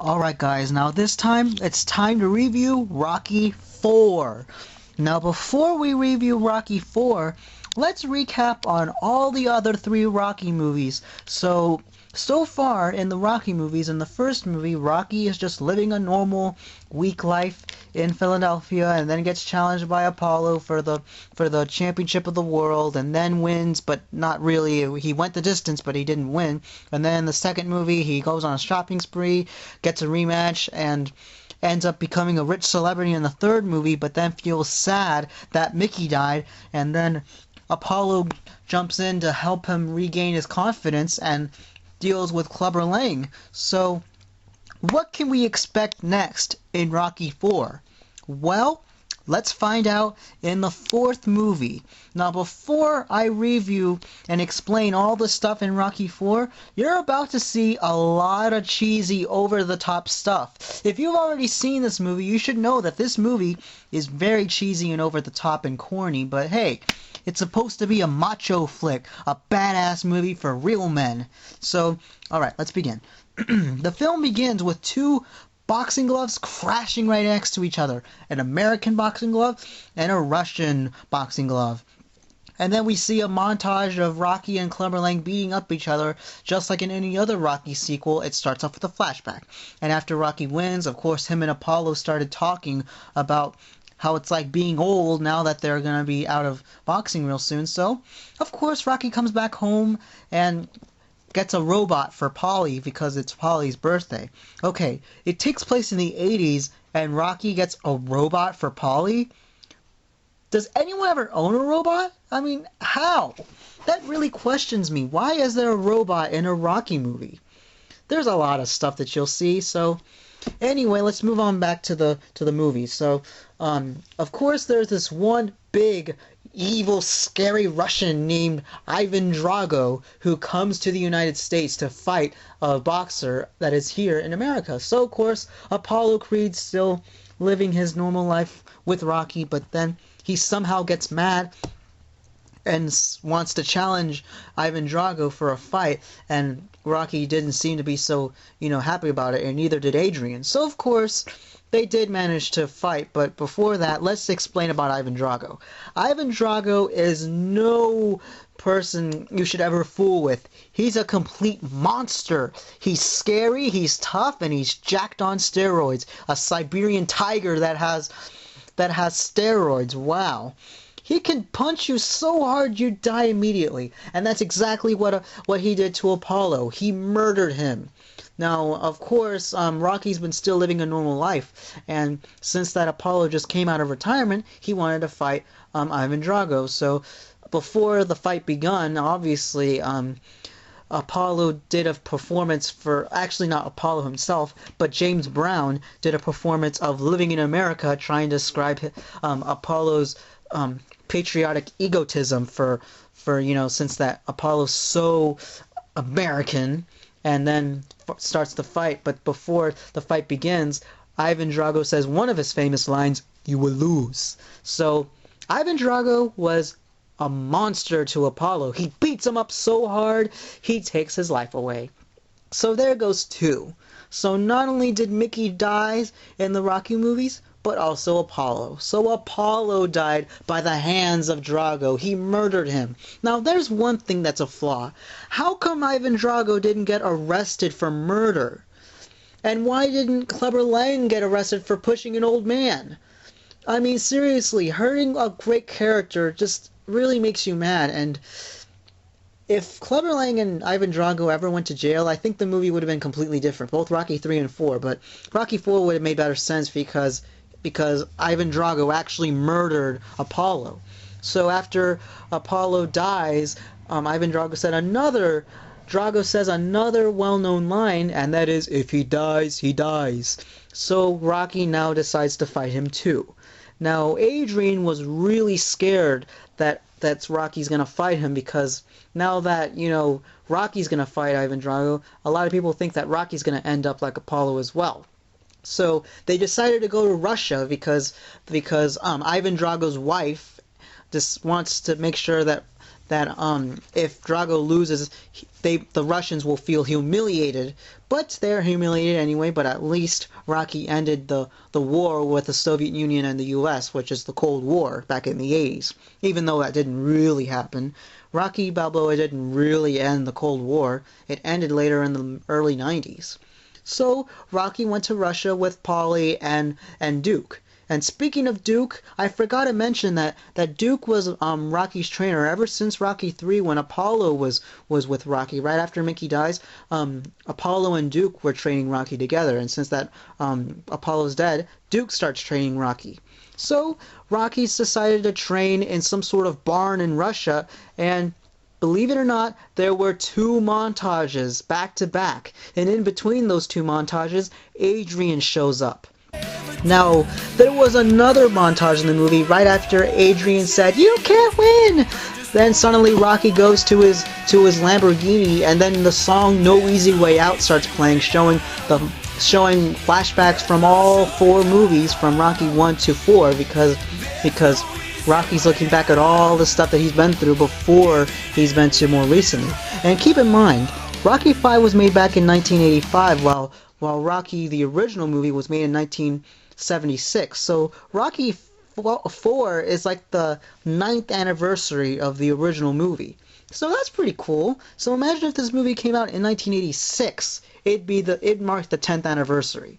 Alright guys, now this time it's time to review Rocky 4. Now before we review Rocky 4, let's recap on all the other three Rocky movies. So far in the Rocky movies, in the first movie, Rocky is just living a normal, weak life in Philadelphia, and then gets challenged by Apollo for the championship of the world, and then wins, but not really. He went the distance, but he didn't win. And then in the second movie, he goes on a shopping spree, gets a rematch, and ends up becoming a rich celebrity in the third movie, but then feels sad that Mickey died, and then Apollo jumps in to help him regain his confidence and deals with Clubber Lang. So, what can we expect next in Rocky 4? Well, let's find out in the fourth movie. Now, before I review and explain all the stuff in Rocky 4, you're about to see a lot of cheesy, over-the-top stuff. If you've already seen this movie, you should know that this movie is very cheesy and over-the-top and corny, but hey, it's supposed to be a macho flick, a badass movie for real men. So, alright, let's begin. The film begins with two boxing gloves crashing right next to each other. An American boxing glove and a Russian boxing glove. And then we see a montage of Rocky and Clubber Lang beating up each other, just like in any other Rocky sequel. It starts off with a flashback. And after Rocky wins, of course, him and Apollo started talking about how it's like being old now that they're going to be out of boxing real soon. So, of course, Rocky comes back home and gets a robot for Polly because it's Polly's birthday. Okay, it takes place in the 80s and Rocky gets a robot for Polly? Does anyone ever own a robot? I mean, how? That really questions me. Why is there a robot in a Rocky movie? There's a lot of stuff that you'll see, so anyway, let's move on back to the movie. So, of course, there's this one big, evil, scary Russian named Ivan Drago who comes to the United States to fight a boxer that is here in America. So, of course, Apollo Creed's still living his normal life with Rocky, but then he somehow gets mad and wants to challenge Ivan Drago for a fight, and Rocky didn't seem to be so, happy about it, and neither did Adrian. So, of course, they did manage to fight, but before that, let's explain about Ivan Drago. Ivan Drago is no person you should ever fool with. He's a complete monster. He's scary, he's tough, and he's jacked on steroids. A Siberian tiger that has steroids. Wow. He can punch you so hard you die immediately. And that's exactly what he did to Apollo. He murdered him. Now, of course, Rocky's been still living a normal life. And since that Apollo just came out of retirement, he wanted to fight Ivan Drago. So before the fight begun, obviously, Apollo did a performance for, actually not Apollo himself, but James Brown did a performance of Living in America, trying to describe Apollo's patriotic egotism for since that Apollo's so American, and then starts the fight. But before the fight begins, Ivan Drago says one of his famous lines, "You will lose." So Ivan Drago was a monster to Apollo. He beats him up so hard, he takes his life away. So there goes two. So not only did Mickey die in the Rocky movies, but also Apollo. So Apollo died by the hands of Drago. He murdered him. Now there's one thing that's a flaw. How come Ivan Drago didn't get arrested for murder? And why didn't Clubber Lang get arrested for pushing an old man? I mean, seriously, hurting a great character just really makes you mad. And if Clubber Lang and Ivan Drago ever went to jail, I think the movie would have been completely different. Both Rocky 3 and 4. But Rocky 4 would have made better sense because Ivan Drago actually murdered Apollo. So after Apollo dies, Ivan Drago says another well-known line, and that is, "If he dies, he dies." So Rocky now decides to fight him too. Now Adrian was really scared that's Rocky's gonna fight him, because now that Rocky's gonna fight Ivan Drago, a lot of people think that Rocky's gonna end up like Apollo as well. So they decided to go to Russia because Ivan Drago's wife just wants to make sure that if Drago loses, the Russians will feel humiliated. But they're humiliated anyway. But at least Rocky ended the war with the Soviet Union and the U.S., which is the Cold War back in the 80s. Even though that didn't really happen, Rocky Balboa didn't really end the Cold War. It ended later in the early 90s. So Rocky went to Russia with Paulie and Duke. And speaking of Duke, I forgot to mention that Duke was Rocky's trainer ever since Rocky 3 when Apollo was with Rocky. Right after Mickey dies, Apollo and Duke were training Rocky together. And since that Apollo's dead, Duke starts training Rocky. So Rocky's decided to train in some sort of barn in Russia, and believe it or not, there were 2 montages back to back. And in between those 2 montages, Adrian shows up. Now, there was another montage in the movie right after Adrian said, "You can't win!" Then suddenly Rocky goes to his Lamborghini, and then the song "No Easy Way Out" starts playing, showing flashbacks from all 4 movies from Rocky 1 to 4 because Rocky's looking back at all the stuff that he's been through before he's been to more recently. And keep in mind, Rocky 5 was made back in 1985, while Rocky, the original movie, was made in 1976. So Rocky 4 is like the 9th anniversary of the original movie. So that's pretty cool. So imagine if this movie came out in 1986. It'd mark the 10th anniversary.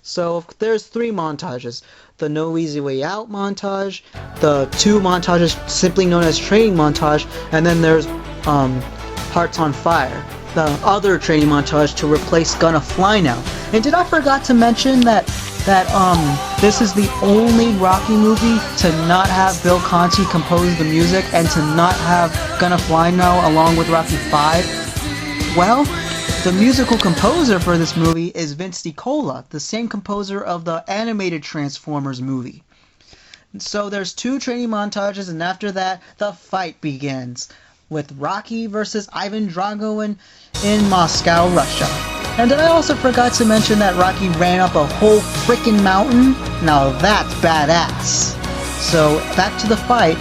So there's 3 montages. The No Easy Way Out montage, the 2 montages simply known as training montage, and then there's Hearts on Fire, the other training montage to replace Gonna Fly Now. And did I forgot to mention that this is the only Rocky movie to not have Bill Conti compose the music and to not have Gonna Fly Now along with Rocky 5? Well, the musical composer for this movie is Vince DiCola, the same composer of the animated Transformers movie. So there's 2 training montages, and after that, the fight begins with Rocky versus Ivan Drago in Moscow, Russia. And then I also forgot to mention that Rocky ran up a whole freaking mountain. Now that's badass. So back to the fight.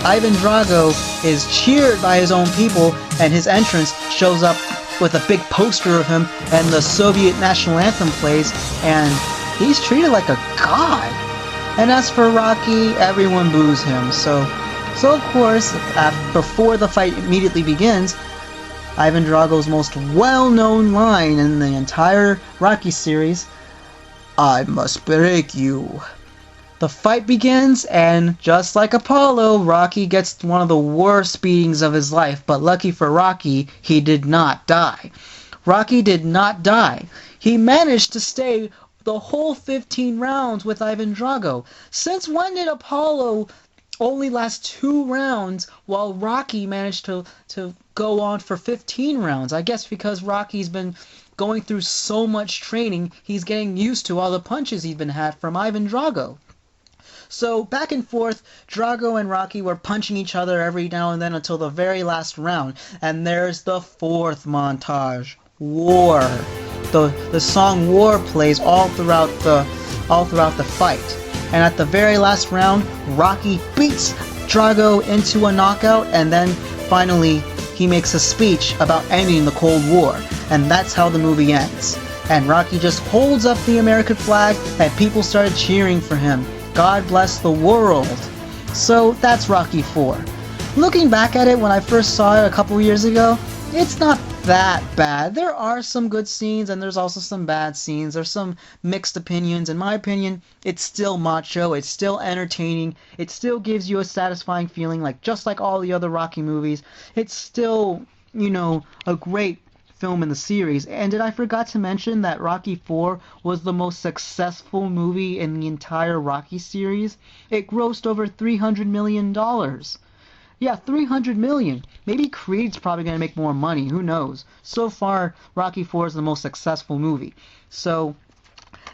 Ivan Drago is cheered by his own people, and his entrance shows up with a big poster of him, and the Soviet national anthem plays, and he's treated like a god. And as for Rocky, everyone boos him. So of course, before the fight immediately begins, Ivan Drago's most well-known line in the entire Rocky series, "I must break you." The fight begins, and just like Apollo, Rocky gets one of the worst beatings of his life, but lucky for Rocky, he did not die. Rocky did not die. He managed to stay the whole 15 rounds with Ivan Drago. Since when did Apollo only last 2 rounds while Rocky managed to go on for 15 rounds? I guess because Rocky's been going through so much training, he's getting used to all the punches he's been had from Ivan Drago. So back and forth, Drago and Rocky were punching each other every now and then until the very last round. And there's the 4th montage, War. The song War plays all throughout the fight. And at the very last round, Rocky beats Drago into a knockout, and then finally he makes a speech about ending the Cold War. And that's how the movie ends. And Rocky just holds up the American flag, and people started cheering for him. God bless the world. So that's Rocky 4. Looking back at it when I first saw it a couple years ago, it's not that bad. There are some good scenes and there's also some bad scenes. There's some mixed opinions. In my opinion, it's still macho, it's still entertaining, it still gives you a satisfying feeling, like just like all the other Rocky movies. It's still, a great film in the series. And did I forgot to mention that Rocky 4 was the most successful movie in the entire Rocky series? It grossed over $300 million. Yeah, $300 million. Maybe Creed's probably going to make more money. Who knows? So far, Rocky 4 is the most successful movie. So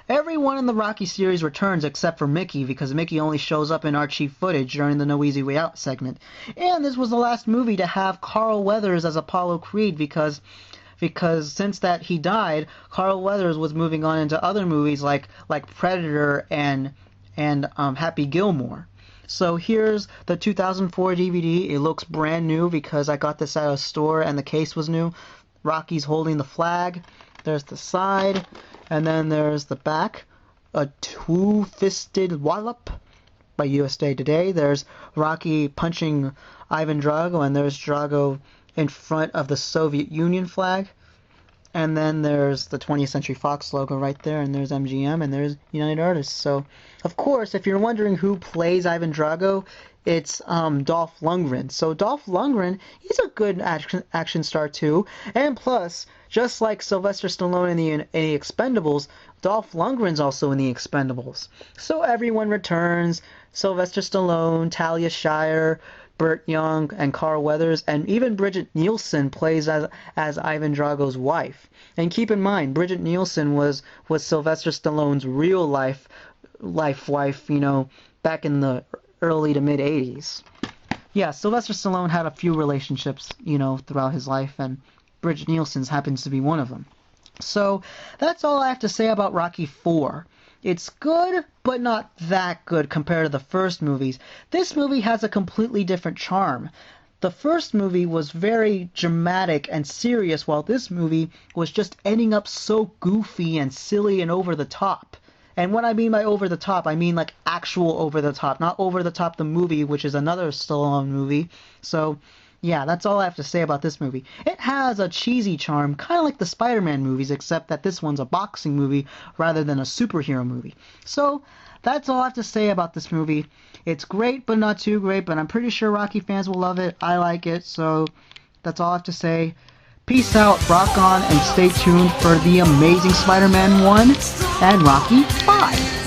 everyone in the Rocky series returns except for Mickey, because Mickey only shows up in archive footage during the No Easy Way Out segment. And this was the last movie to have Carl Weathers as Apollo Creed, because since that he died, Carl Weathers was moving on into other movies like Predator and Happy Gilmore. So here's the 2004 DVD. It looks brand new because I got this at a store and the case was new. Rocky's holding the flag. There's the side, and then there's the back. A two-fisted wallop by USA Today. There's Rocky punching Ivan Drago, and there's Drago in front of the Soviet Union flag. And then there's the 20th Century Fox logo right there, and there's MGM, and there's United Artists. So, of course, if you're wondering who plays Ivan Drago, it's Dolph Lundgren. So Dolph Lundgren, he's a good action star too. And plus, just like Sylvester Stallone in the Expendables, Dolph Lundgren's also in the Expendables. So everyone returns. Sylvester Stallone, Talia Shire, Burt Young, and Carl Weathers, and even Bridget Nielsen plays as Ivan Drago's wife. And keep in mind, Bridget Nielsen was Sylvester Stallone's real life wife, back in the early to mid 80s. Yeah, Sylvester Stallone had a few relationships, throughout his life, and Bridget Nielsen happens to be one of them. So that's all I have to say about Rocky IV. It's good, but not that good compared to the first movies. This movie has a completely different charm. The first movie was very dramatic and serious, while this movie was just ending up so goofy and silly and over the top. And what I mean by over the top, I mean like actual over the top, not Over the Top the movie, which is another Stallone movie. So, yeah, that's all I have to say about this movie. It has a cheesy charm, kind of like the Spider-Man movies, except that this one's a boxing movie rather than a superhero movie. So, that's all I have to say about this movie. It's great, but not too great, but I'm pretty sure Rocky fans will love it. I like it, so that's all I have to say. Peace out, rock on, and stay tuned for the Amazing Spider-Man 1 and Rocky 5.